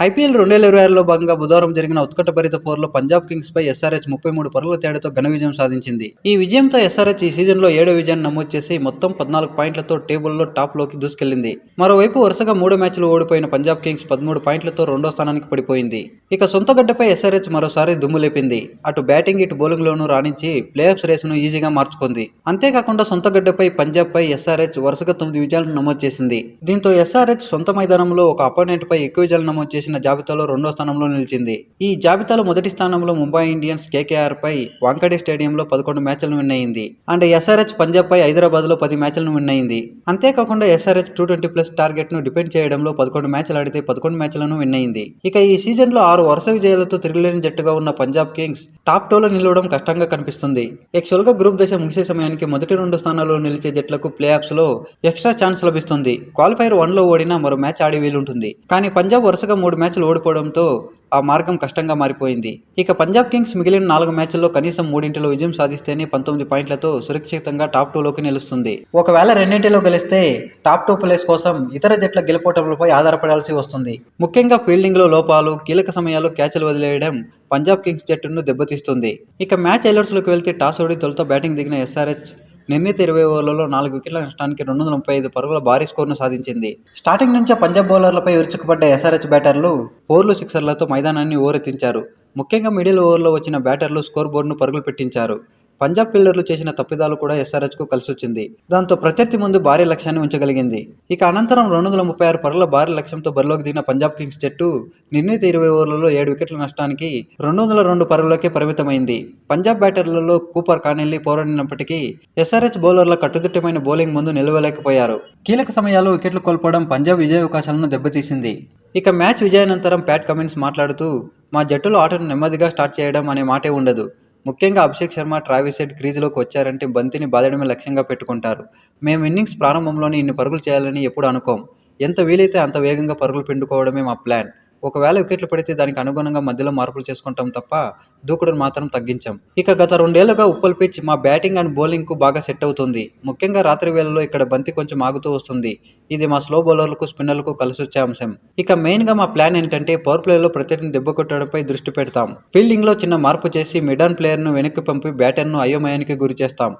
IPL 2026లో భాగంగా బుధవారం జరిగిన ఉత్కంఠభరిత పోరులో పంజాబ్ కింగ్స్ పై ఎస్ఆర్హెచ్ 33 పరుగుల తేడాతో ఘన విజయం సాధించింది. ఈ విజయంతో ఎస్ఆర్హెచ్ ఈ సీజన్లో 7వ విజయాన్ని నమోదు చేసి మొత్తం 14 పాయింట్లతో టేబుల్లో టాప్లోకి దూసుకెళ్లింది. మరోవైపు వరుసగా 3 మ్యాచ్లు ఓడిపోయిన పంజాబ్ కింగ్స్ 13 పాయింట్లతో రెండో స్థానానికి పడిపోయింది. ఇక సొంత గడ్డపై ఎస్ఆర్హెచ్ మరోసారి దుమ్ము లేపింది. అటు బ్యాటింగ్ ఇటు బౌలింగ్లోనూ రాణించి ప్లేఆఫ్స్ రేసును ఈజీగా మార్చుకుంది. అంతేకాకుండా సొంత గడ్డపై పంజాబ్ పై ఎస్ఆర్హెచ్ వరుసగా 9 విజయాలను నమోదు చేసింది. దీంతో ఎస్ఆర్హెచ్ సొంత మైదానంలో ఒక అపోనెంట్ పై ఎక్కువ విజయాలు నమోదు చేసిన జాబితాలో రెండో స్థానంలో నిలిచింది. ఈ జాబితాలో మొదటి స్థానంలో ముంబై ఇండియన్స్ కేకేఆర్ పై వాంఖడే స్టేడియంలో 11 మ్యాచ్లను విన్ అయింది. అండ్ ఎస్ఆర్హెచ్ పంజాబ్ పై హైదరాబాద్ లో 10 మ్యాచ్లను విన్ అయింది. అంతేకాకుండా ఎస్ఆర్హెచ్ 220+ టార్గెట్ ను డిఫెండ్ చేయడంలో 11 మ్యాచ్లు ఆడితే 11 మ్యాచ్లను విన్ అయింది. ఇక ఈ సీజన్ లో 6 వరుస విజయాలతో తిరుగులేని జట్టుగా ఉన్న పంజాబ్ కింగ్స్ టాప్ 2లో నిలవడం కష్టంగా కనిపిస్తుంది. యాక్చువల్ గా గ్రూప్ దశ ముగిసే సమయానికి మొదటి 2 స్థానాల్లో నిలిచే జట్లకు ప్లే ఆఫ్స్ లో ఎక్స్ట్రా ఛాన్స్ లభిస్తుంది. క్వాలిఫైర్ 1 లో ఓడినా మరో మ్యాచ్ ఆడే వీలుంటుంది. కానీ పంజాబ్ వరుసగా 3 మ్యాచ్లు ఓడిపోవడంతో ఆ మార్గం కష్టంగా మారిపోయింది. ఇక పంజాబ్ కింగ్స్ మిగిలిన 4 మ్యాచ్ల్లో కనీసం 3 విజయం సాధిస్తేనే 19 పాయింట్లతో సురక్షితంగా టాప్ 2లోకి నిలుస్తుంది. ఒకవేళ 2 గెలిస్తే టాప్ 2 ప్లేస్ కోసం ఇతర జట్ల గెలుపోటములపై ఆధారపడాల్సి వస్తుంది. ముఖ్యంగా ఫీల్డింగ్ లో లోపాలు, కీలక సమయాల్లో క్యాచ్లు వదిలేయడం పంజాబ్ కింగ్స్ జట్టును దెబ్బతీస్తుంది. ఇక మ్యాచ్ హైలైట్స్ లోకి వెళ్తే టాస్ ఓడి తొలుత బ్యాటింగ్ దిగిన ఎస్ఆర్హెచ్ నిర్ణీత 20 ఓవర్లలో 4 వికెట్ల నష్టానికి 235 పరుగుల భారీ స్కోర్ను సాధించింది. స్టార్టింగ్ నుంచే పంజాబ్ బౌలర్లపై విరుచుకుపడ్డ ఎస్ఆర్హెచ్ బ్యాటర్లు 4లు, 6లతో మైదానాన్ని ఓరెత్తించారు. ముఖ్యంగా మిడిల్ ఓవర్లో వచ్చిన బ్యాటర్లు స్కోర్ బోర్డును పరుగులు పెట్టించారు. పంజాబ్ ఫీల్డర్లు చేసిన తప్పిదాలు కూడా ఎస్ఆర్హెచ్కు కలిసొచ్చింది. దాంతో ప్రత్యర్థి ముందు భారీ లక్ష్యాన్ని ఉంచగలిగింది. ఇక అనంతరం 236 పరుగుల భారీ లక్ష్యంతో బరిలోకి దిగిన పంజాబ్ కింగ్స్ జట్టు నిర్ణీత 20 ఓవర్లలో 7 వికెట్ల నష్టానికి 202 పరుగులకే పరిమితమైంది. పంజాబ్ బ్యాటర్లలో కూపర్, కానెల్లి పోరాడినప్పటికీ ఎస్ఆర్హెచ్ బౌలర్ల కట్టుదిట్టమైన బౌలింగ్ ముందు నిలవలేకపోయారు. కీలక సమయాల్లో వికెట్లు కోల్పోవడం పంజాబ్ విజయావకాశాలను దెబ్బతీసింది. ఇక మ్యాచ్ విజయానంతరం ప్యాట్ కమిన్స్ మాట్లాడుతూ, మా జట్టులో ఆటను నెమ్మదిగా స్టార్ట్ చేయడం అనే మాటే ఉండదు. ముఖ్యంగా అభిషేక్ శర్మ, ట్రావిస్ హెడ్ క్రీజులోకి వచ్చారంటే బంతిని బాదడమే లక్ష్యంగా పెట్టుకుంటారు. మేము ఇన్నింగ్స్ ప్రారంభంలోనే ఇన్ని పరుగులు చేయాలని ఎప్పుడు అనుకోం. ఎంత వీలైతే అంత వేగంగా పరుగులు పిండుకోవడమే మా ప్లాన్. ఒకవేళ వికెట్లు పడితే దానికి అనుగుణంగా మధ్యలో మార్పులు చేసుకుంటాం తప్ప దూకుడును మాత్రం తగ్గించాం. ఇక గత 2 ఏళ్లుగా ఉప్పల్ పిచ్ మా బ్యాటింగ్ అండ్ బౌలింగ్ కు బాగా సెట్ అవుతుంది. ముఖ్యంగా రాత్రి వేళల్లో ఇక్కడ బంతి కొంచెం ఆగుతూ వస్తుంది. ఇది మా స్లో బౌలర్లకు, స్పిన్నర్లకు కలిసొచ్చే అంశం. ఇక మెయిన్ గా మా ప్లాన్ ఏంటంటే పవర్ ప్లేలో ప్రత్యర్థిని దెబ్బ కొట్టడంపై దృష్టి పెడతాం. ఫీల్డింగ్ లో చిన్న మార్పు చేసి మిడ్ ఆన్ ప్లేయర్ ను వెనక్కి పంపి బ్యాటర్ ను అయోమయానికి గురి చేస్తాం.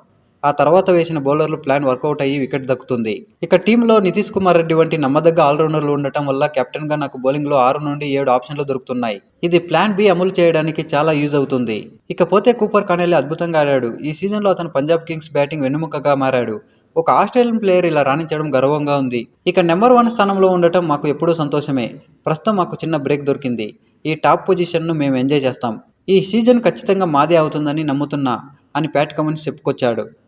ఆ తర్వాత వేసిన బౌలర్లు ప్లాన్ వర్కౌట్ అయ్యి వికెట్ దక్కుతుంది. ఇక టీంలో నితీష్ కుమార్ రెడ్డి వంటి నమ్మదగ్గ ఆల్రౌండర్లు ఉండటం వల్ల కెప్టెన్ గా నాకు బౌలింగ్ లో 6 నుండి 7 ఆప్షన్లు దొరుకుతున్నాయి. ఇది ప్లాన్ బి అమలు చేయడానికి చాలా యూజ్ అవుతుంది. ఇకపోతే కూపర్, కానెల్లి అద్భుతంగా ఆడాడు. ఈ సీజన్ లో అతను పంజాబ్ కింగ్స్ బ్యాటింగ్ వెన్నెముకగా మారాడు. ఒక ఆస్ట్రేలియన్ ప్లేయర్ ఇలా రాణించడం గర్వంగా ఉంది. ఇక నెంబర్ 1 స్థానంలో ఉండటం మాకు ఎప్పుడూ సంతోషమే. ప్రస్తుతం మాకు చిన్న బ్రేక్ దొరికింది. ఈ టాప్ పొజిషన్ను మేము ఎంజాయ్ చేస్తాం. ఈ సీజన్ ఖచ్చితంగా మాదే అవుతుందని నమ్ముతున్నా అని ప్యాట్ కమిన్స్ చెప్పుకొచ్చాడు.